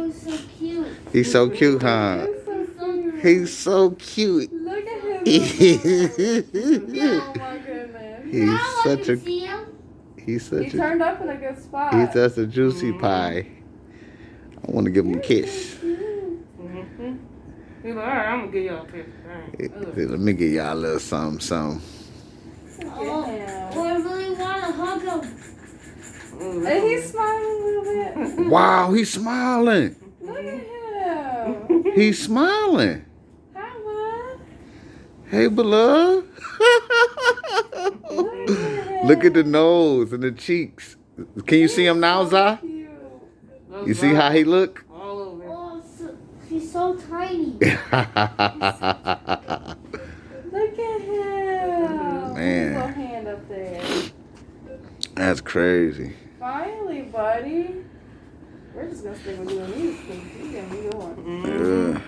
was so cute. He's so cute, huh? He's so cute. Look at him. Oh my goodness. He's Now I such can a. see him. He's such He a. turned up in a good spot. He's just a juicy pie. I want to give him a kiss. He's like, all right, I'm gonna give y'all a kiss. Let me give y'all a little something. Oh, I really want to hug him. And he's smiling a little bit. Wow, he's smiling. Look at him. He's smiling. Hi, Bud. Hey, beloved. Look at the nose and the cheeks. Can you see him now, Zah? Cute. You see how he look? All over. Oh, he's so tiny. Look at him. Man. Little hand up there. That's crazy. Finally, buddy. We're just gonna stick with you and these because you gonna be going. Yeah.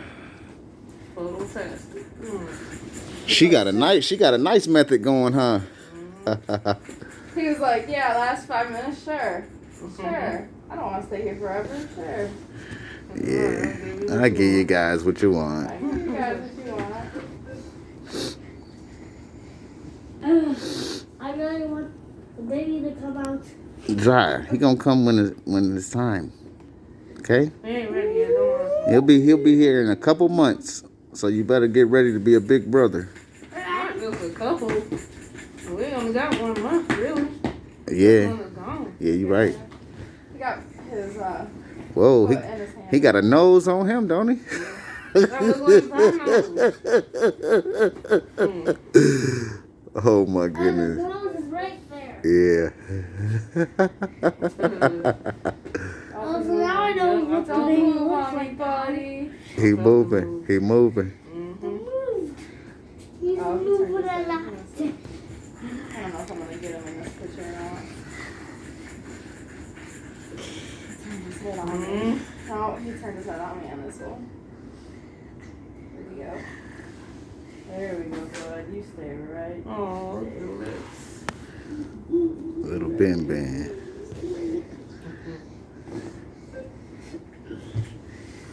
Photo test. She got a nice method going, huh? He was like, yeah, last 5 minutes, sure. Sure. I don't want to stay here forever, sure. Yeah. I give you guys what you want. I give you guys what you want. I really want the baby to come out. Zah, he gonna come when it's time. Okay? He ain't ready yet, don't worry. He'll be here in a couple months. So you better get ready to be a big brother. Not just a couple. We only got 1 month, really. Yeah. One is gone. Yeah, you right. He got his Whoa, foot in his hand. he got a nose on him, don't he? That looks like his nose. Oh my And the goodness. nose is right there. Yeah. Oh, so now I know what the Don't baby move looks on me, like. buddy. He moving. He moving. He's Oh, he moving turned a his lot. head. I don't know if I'm gonna get him in this picture or not. Turn his head on me. No, he turned his head on me on this one. There we go. There we go, bud. You stay right. Oh, look at the lips. Little Ben Ben.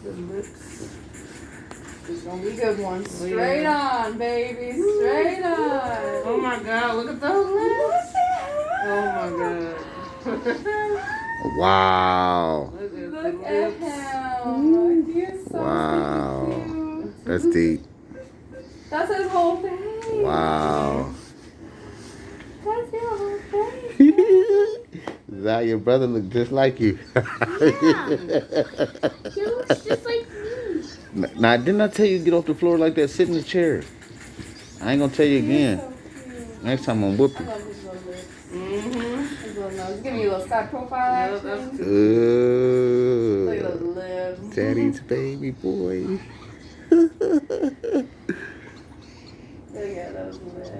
The lips. It's gonna be a good one. Straight on, baby. Straight on. Oh my God, look at those lips. Oh my God. Wow. Look at the Look at lips. him. He's so Wow. cute. That's deep. That's his whole face. Wow. That's your whole face. Zah, your brother look just like you. He looks just like me. Now, didn't I tell you to get off the floor like that? Sit in the chair. I ain't gonna tell you again. So cute. Next time I'm gonna whoop I you. love his little lips. Mm-hmm. His little nose. Give me a little side profile Yeah, action. that's cute. Look at Ooh. those lips. Daddy's baby boy. Look at those lips.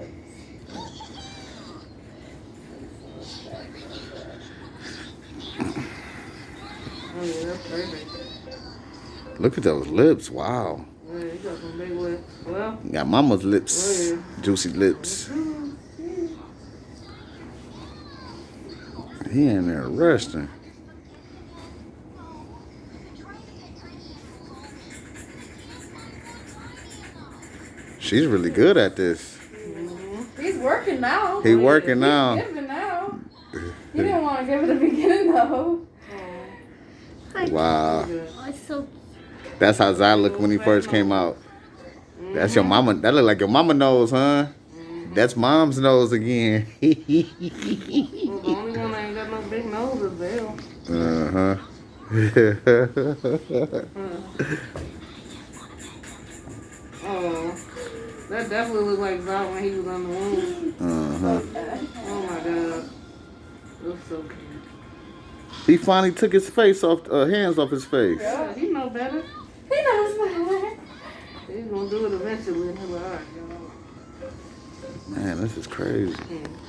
Oh yeah, that's perfect. Look at those lips. Wow. Yeah, you got some big lips. Well, Got mama's lips. Oh, yeah. Juicy lips. He in there resting. She's really good at this. He's working now. He working now. He's giving now. He didn't want to give it at the beginning though. Wow. Oh, so That's how Zai looked when he first came out. That's your mama. That look like your mama nose, huh? That's mom's nose again. well, the only one that ain't got no big nose is Bill. Uh-huh. Oh, that definitely looked like Zot when he was on the womb. Uh-huh. Oh my God. It was so cute. He finally took his face off, hands off his face. Yeah, he know better. He knows better. He's gonna do it eventually. And he'll be like, all right, y'all. Man, this is crazy.